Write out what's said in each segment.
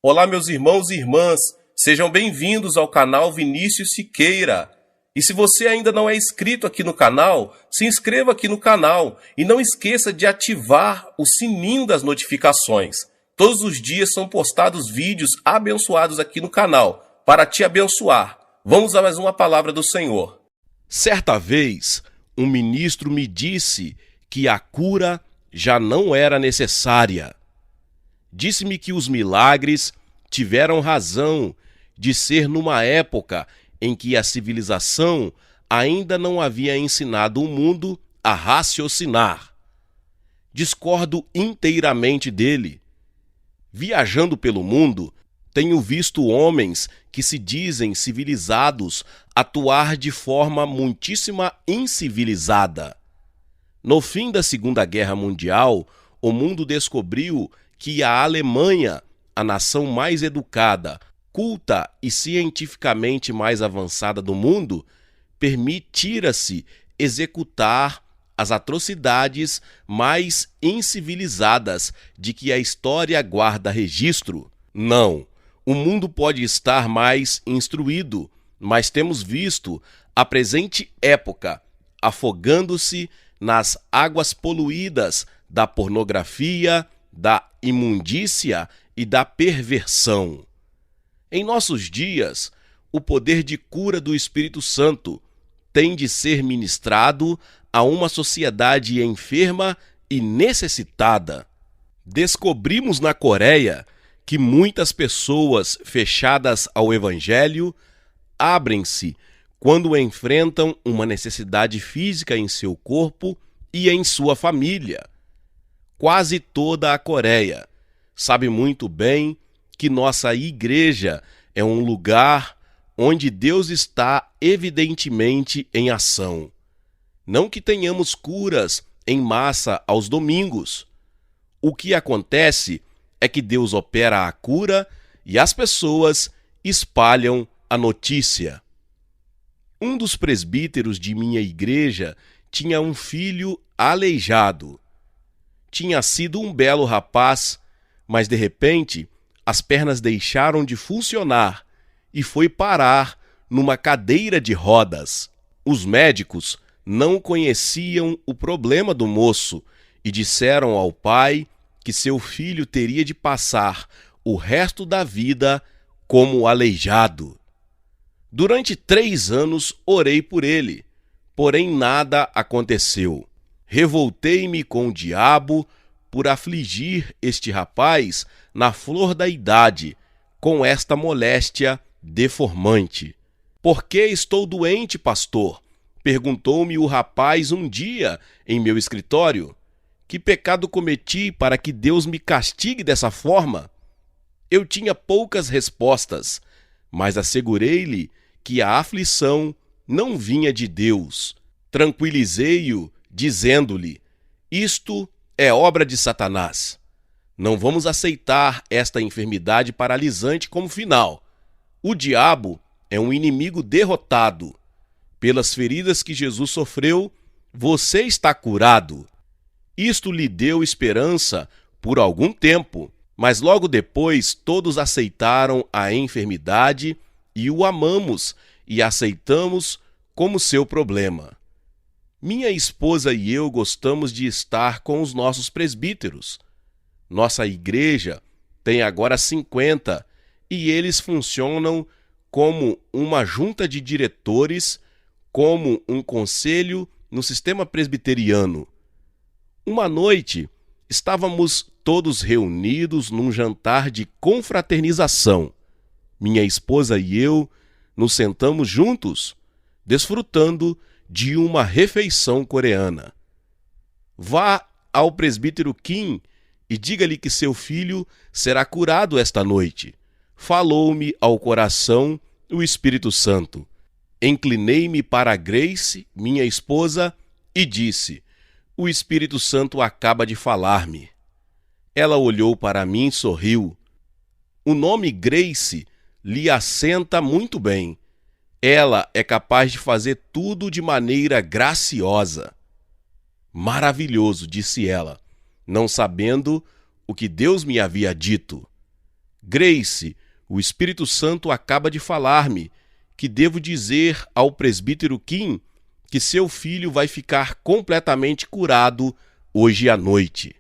Olá, meus irmãos e irmãs, sejam bem-vindos ao canal Vinícius Siqueira. E se você ainda não é inscrito aqui no canal, se inscreva aqui no canal e não esqueça de ativar o sininho das notificações. Todos os dias são postados vídeos abençoados aqui no canal, para te abençoar. Vamos a mais uma palavra do Senhor. Certa vez, um ministro me disse que a cura já não era necessária. Disse-me que os milagres tiveram razão de ser numa época em que a civilização ainda não havia ensinado o mundo a raciocinar. Discordo inteiramente dele. Viajando pelo mundo, tenho visto homens que se dizem civilizados atuar de forma muitíssima incivilizada. No fim da Segunda Guerra Mundial, o mundo descobriu que a Alemanha, a nação mais educada, culta e cientificamente mais avançada do mundo, permitira-se executar as atrocidades mais incivilizadas de que a história guarda registro. Não, o mundo pode estar mais instruído, mas temos visto a presente época afogando-se nas águas poluídas da pornografia, da imundícia e da perversão. Em nossos dias, o poder de cura do Espírito Santo tem de ser ministrado a uma sociedade enferma e necessitada. Descobrimos na Coreia que muitas pessoas fechadas ao Evangelho abrem-se quando enfrentam uma necessidade física em seu corpo e em sua família. Quase toda a Coreia sabe muito bem que nossa igreja é um lugar onde Deus está evidentemente em ação. Não que tenhamos curas em massa aos domingos. O que acontece é que Deus opera a cura e as pessoas espalham a notícia. Um dos presbíteros de minha igreja tinha um filho aleijado. Tinha sido um belo rapaz, mas de repente as pernas deixaram de funcionar e foi parar numa cadeira de rodas. Os médicos não conheciam o problema do moço e disseram ao pai que seu filho teria de passar o resto da vida como aleijado. Durante 3 anos orei por ele, porém nada aconteceu. Revoltei-me com o diabo por afligir este rapaz na flor da idade com esta moléstia deformante. "Por que estou doente, pastor?" perguntou-me o rapaz um dia em meu escritório. "Que pecado cometi para que Deus me castigue dessa forma?" Eu tinha poucas respostas, mas assegurei-lhe que a aflição não vinha de Deus. Tranquilizei-o, dizendo-lhe: "Isto é obra de Satanás. Não vamos aceitar esta enfermidade paralisante como final. O diabo é um inimigo derrotado. Pelas feridas que Jesus sofreu, você está curado." Isto lhe deu esperança por algum tempo, mas logo depois todos aceitaram a enfermidade e o amamos e aceitamos como seu problema. Minha esposa e eu gostamos de estar com os nossos presbíteros. Nossa igreja tem agora 50 e eles funcionam como uma junta de diretores, como um conselho no sistema presbiteriano. Uma noite, estávamos todos reunidos num jantar de confraternização. Minha esposa e eu nos sentamos juntos, desfrutando de uma refeição coreana. Vá ao presbítero Kim e diga-lhe que seu filho será curado esta noite. Falou-me ao coração o Espírito Santo. Inclinei-me para Grace, minha esposa, e disse: "O Espírito Santo acaba de falar-me." Ela olhou para mim e sorriu. O nome Grace lhe assenta muito bem. Ela é capaz de fazer tudo de maneira graciosa. "Maravilhoso", disse ela, não sabendo o que Deus me havia dito. Grace, o Espírito Santo acaba de falar-me que devo dizer ao presbítero Kim que seu filho vai ficar completamente curado hoje à noite.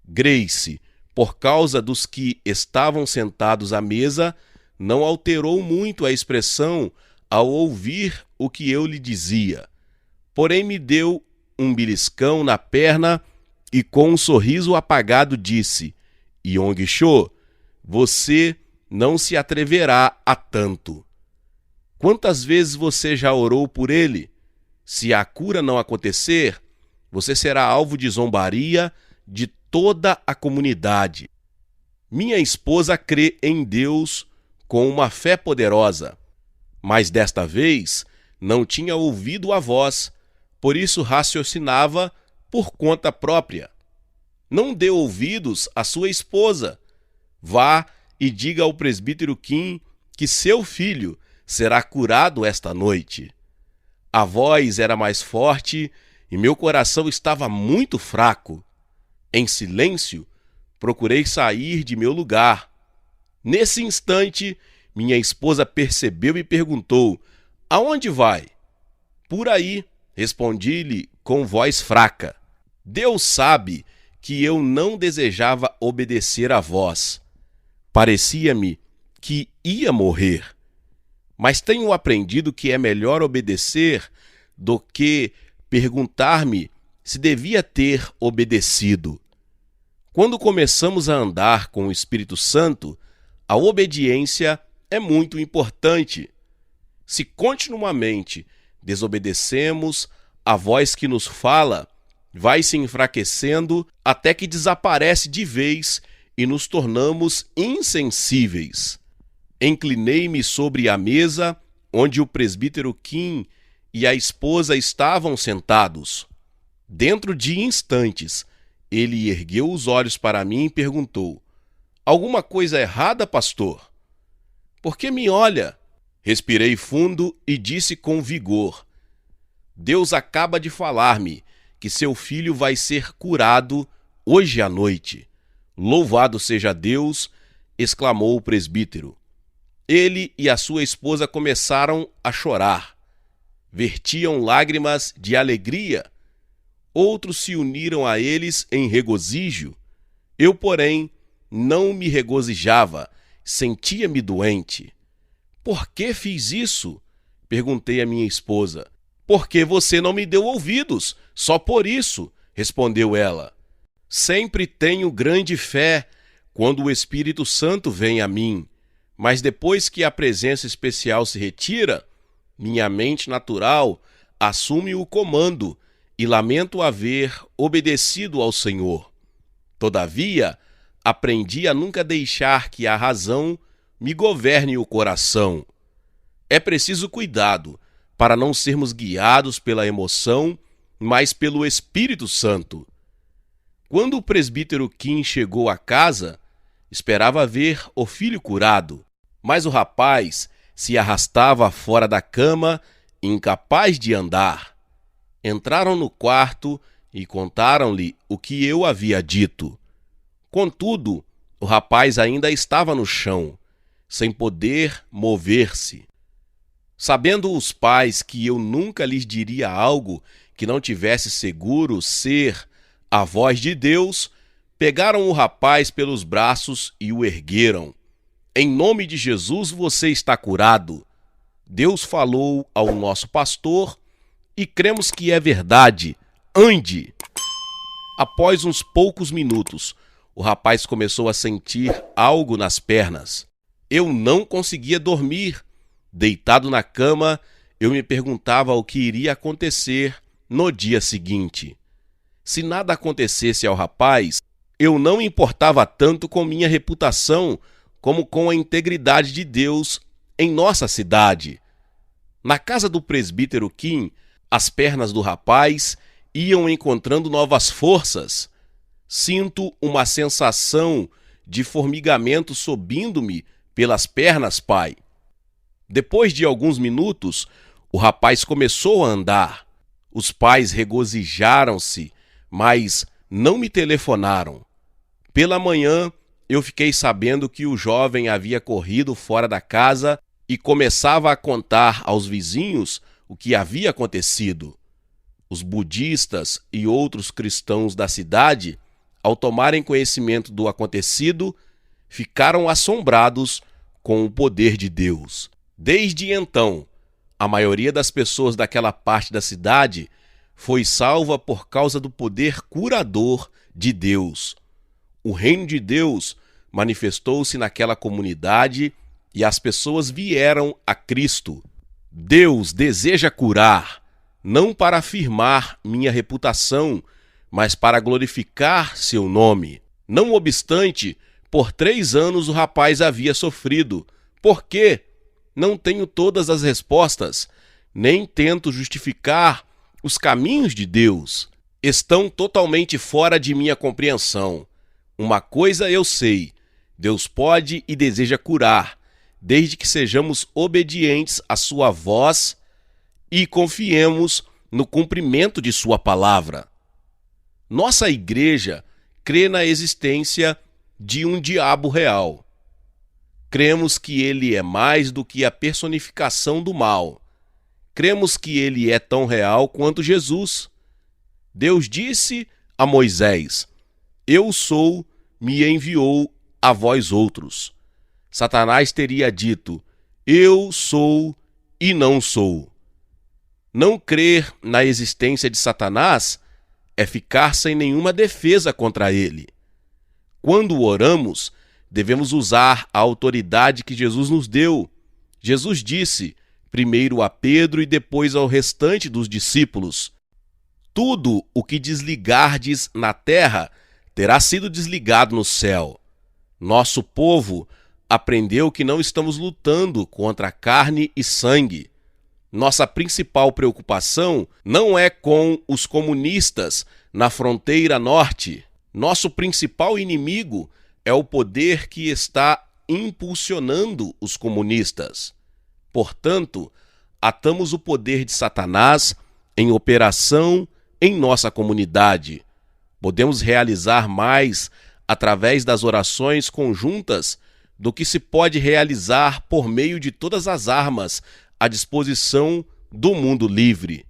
Grace, por causa dos que estavam sentados à mesa, não alterou muito a expressão ao ouvir o que eu lhe dizia. Porém, me deu um beliscão na perna e com um sorriso apagado disse: Yong-cho, você não se atreverá a tanto. Quantas vezes você já orou por ele? Se a cura não acontecer, você será alvo de zombaria de toda a comunidade. Minha esposa crê em Deus com uma fé poderosa, mas desta vez não tinha ouvido a voz, por isso raciocinava por conta própria. Não dê ouvidos à sua esposa. Vá e diga ao presbítero Kim que seu filho será curado esta noite. A voz era mais forte e meu coração estava muito fraco. Em silêncio, procurei sair de meu lugar. Nesse instante, minha esposa percebeu e perguntou: Aonde vai? Por aí, respondi-lhe com voz fraca. Deus sabe que eu não desejava obedecer à voz. Parecia-me que ia morrer. Mas tenho aprendido que é melhor obedecer do que perguntar-me se devia ter obedecido. Quando começamos a andar com o Espírito Santo, a obediência é muito importante. Se continuamente desobedecemos, a voz que nos fala vai se enfraquecendo até que desaparece de vez e nos tornamos insensíveis. Inclinei-me sobre a mesa onde o presbítero Kim e a esposa estavam sentados. Dentro de instantes, ele ergueu os olhos para mim e perguntou: Alguma coisa errada, pastor? Por que me olha? Respirei fundo e disse com vigor: Deus acaba de falar-me que seu filho vai ser curado hoje à noite. Louvado seja Deus! Exclamou o presbítero. Ele e a sua esposa começaram a chorar. Vertiam lágrimas de alegria. Outros se uniram a eles em regozijo. Eu, porém, não me regozijava, sentia-me doente. Por que fiz isso? Perguntei à minha esposa. Porque você não me deu ouvidos, só por isso, respondeu ela. Sempre tenho grande fé quando o Espírito Santo vem a mim, mas depois que a presença especial se retira, minha mente natural assume o comando e lamento haver obedecido ao Senhor. Todavia, aprendi a nunca deixar que a razão me governe o coração. É preciso cuidado para não sermos guiados pela emoção, mas pelo Espírito Santo. Quando o presbítero Kim chegou à casa, esperava ver o filho curado, mas o rapaz se arrastava fora da cama, incapaz de andar. Entraram no quarto e contaram-lhe o que eu havia dito. Contudo, o rapaz ainda estava no chão, sem poder mover-se. Sabendo os pais que eu nunca lhes diria algo que não tivesse seguro ser a voz de Deus, pegaram o rapaz pelos braços e o ergueram. Em nome de Jesus você está curado. Deus falou ao nosso pastor e cremos que é verdade. Ande! Após uns poucos minutos, o rapaz começou a sentir algo nas pernas. Eu não conseguia dormir. Deitado na cama, eu me perguntava o que iria acontecer no dia seguinte. Se nada acontecesse ao rapaz, eu não me importava tanto com minha reputação como com a integridade de Deus em nossa cidade. Na casa do presbítero Kim, as pernas do rapaz iam encontrando novas forças. Sinto uma sensação de formigamento subindo-me pelas pernas, pai. Depois de alguns minutos, o rapaz começou a andar. Os pais regozijaram-se, mas não me telefonaram. Pela manhã, eu fiquei sabendo que o jovem havia corrido fora da casa e começava a contar aos vizinhos o que havia acontecido. Os budistas e outros cristãos da cidade, ao tomarem conhecimento do acontecido, ficaram assombrados com o poder de Deus. Desde então, a maioria das pessoas daquela parte da cidade foi salva por causa do poder curador de Deus. O reino de Deus manifestou-se naquela comunidade e as pessoas vieram a Cristo. Deus deseja curar, não para afirmar minha reputação, mas para glorificar seu nome. Não obstante, por 3 anos o rapaz havia sofrido. Por quê? Não tenho todas as respostas, nem tento justificar os caminhos de Deus. Estão totalmente fora de minha compreensão. Uma coisa eu sei: Deus pode e deseja curar, desde que sejamos obedientes à sua voz e confiemos no cumprimento de sua palavra. Nossa igreja crê na existência de um diabo real. Cremos que ele é mais do que a personificação do mal. Cremos que ele é tão real quanto Jesus. Deus disse a Moisés: "Eu sou, me enviou a vós outros." Satanás teria dito: "Eu sou e não sou." Não crer na existência de Satanás é ficar sem nenhuma defesa contra ele. Quando oramos, devemos usar a autoridade que Jesus nos deu. Jesus disse, primeiro a Pedro e depois ao restante dos discípulos: "Tudo o que desligardes na terra terá sido desligado no céu." Nosso povo aprendeu que não estamos lutando contra carne e sangue. Nossa principal preocupação não é com os comunistas na fronteira norte. Nosso principal inimigo é o poder que está impulsionando os comunistas. Portanto, atamos o poder de Satanás em operação em nossa comunidade. Podemos realizar mais através das orações conjuntas do que se pode realizar por meio de todas as armas à disposição do mundo livre.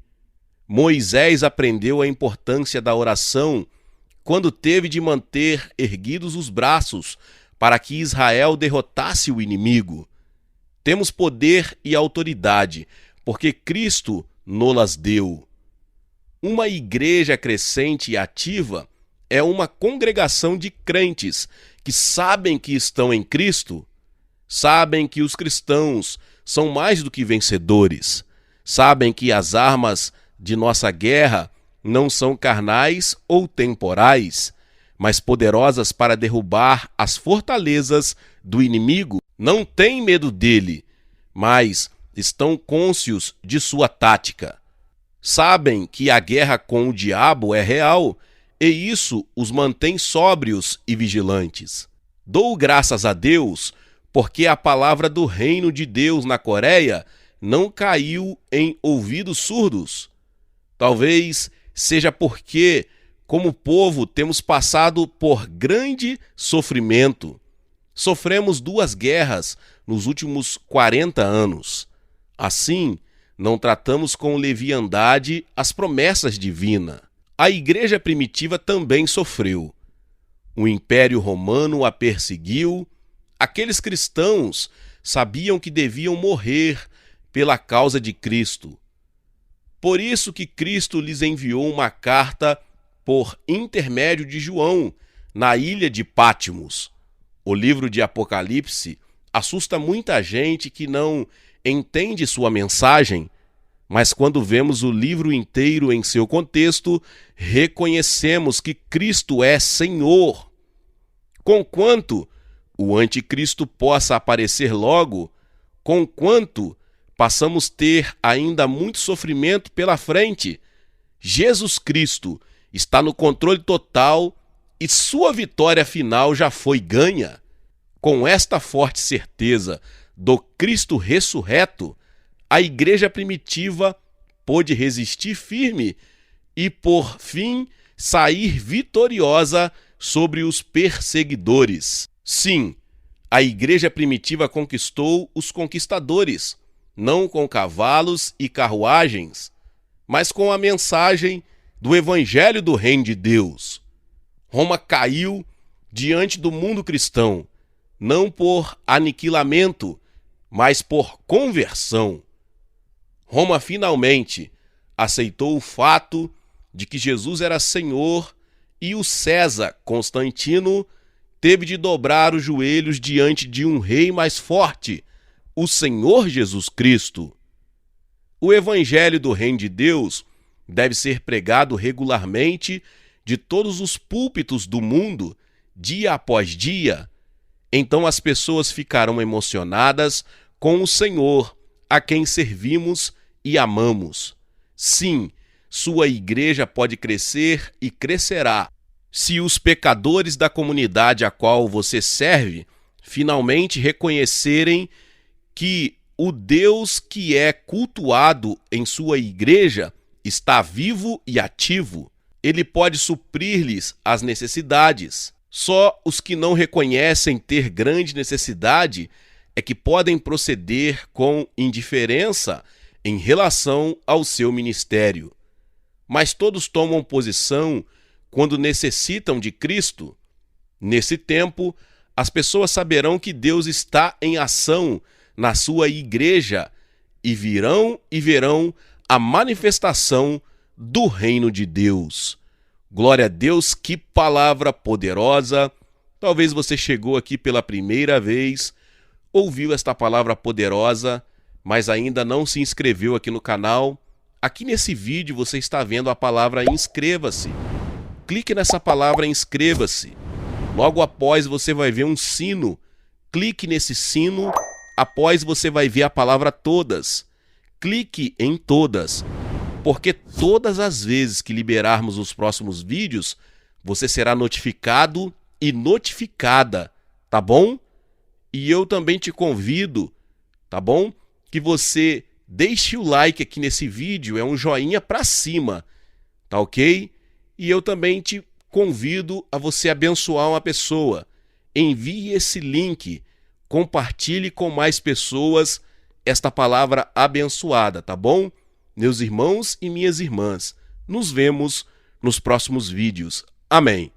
Moisés aprendeu a importância da oração quando teve de manter erguidos os braços para que Israel derrotasse o inimigo. Temos poder e autoridade, porque Cristo nos deu. Uma igreja crescente e ativa é uma congregação de crentes que sabem que estão em Cristo, sabem que os cristãos são mais do que vencedores, sabem que as armas de nossa guerra não são carnais ou temporais, mas poderosas para derrubar as fortalezas do inimigo. Não têm medo dele, mas estão cônscios de sua tática. Sabem que a guerra com o diabo é real, e isso os mantém sóbrios e vigilantes. Dou graças a Deus porque a palavra do reino de Deus na Coreia não caiu em ouvidos surdos. Talvez seja porque, como povo, temos passado por grande sofrimento. Sofremos 2 guerras nos últimos 40 anos. Assim, não tratamos com leviandade as promessas divinas. A igreja primitiva também sofreu. O Império Romano a perseguiu. Aqueles cristãos sabiam que deviam morrer pela causa de Cristo. Por isso que Cristo lhes enviou uma carta por intermédio de João, na ilha de Pátimos. O livro de Apocalipse assusta muita gente que não entende sua mensagem, mas quando vemos o livro inteiro em seu contexto, reconhecemos que Cristo é Senhor. Conquanto o anticristo possa aparecer logo, conquanto passamos ter ainda muito sofrimento pela frente, Jesus Cristo está no controle total e sua vitória final já foi ganha. Com esta forte certeza do Cristo ressurreto, a igreja primitiva pôde resistir firme e, por fim, sair vitoriosa sobre os perseguidores. Sim, a igreja primitiva conquistou os conquistadores, não com cavalos e carruagens, mas com a mensagem do Evangelho do Reino de Deus. Roma caiu diante do mundo cristão, não por aniquilamento, mas por conversão. Roma finalmente aceitou o fato de que Jesus era Senhor e o César Constantino teve de dobrar os joelhos diante de um rei mais forte, o Senhor Jesus Cristo. O Evangelho do Reino de Deus deve ser pregado regularmente de todos os púlpitos do mundo, dia após dia. Então as pessoas ficarão emocionadas com o Senhor, a quem servimos e amamos. Sim, sua igreja pode crescer e crescerá se os pecadores da comunidade a qual você serve finalmente reconhecerem que o Deus que é cultuado em sua igreja está vivo e ativo. Ele pode suprir-lhes as necessidades. Só os que não reconhecem ter grande necessidade é que podem proceder com indiferença em relação ao seu ministério. Mas todos tomam posição quando necessitam de Cristo. Nesse tempo, as pessoas saberão que Deus está em ação na sua igreja e verão a manifestação do reino de Deus. Glória a Deus, que palavra poderosa! Talvez você chegou aqui pela primeira vez, ouviu esta palavra poderosa, mas ainda não se inscreveu aqui no canal. Aqui nesse vídeo você está vendo a palavra inscreva-se. Clique nessa palavra inscreva-se. Logo após você vai ver um sino. Clique nesse sino. Após você vai ver a palavra todas. Clique em todas. Porque todas as vezes que liberarmos os próximos vídeos, você será notificado e notificada, tá bom? E eu também te convido, tá bom? Que você deixe o like aqui nesse vídeo, é um joinha pra cima, tá ok? E eu também te convido a você abençoar uma pessoa. Envie esse link, compartilhe com mais pessoas esta palavra abençoada, tá bom? Meus irmãos e minhas irmãs, nos vemos nos próximos vídeos. Amém.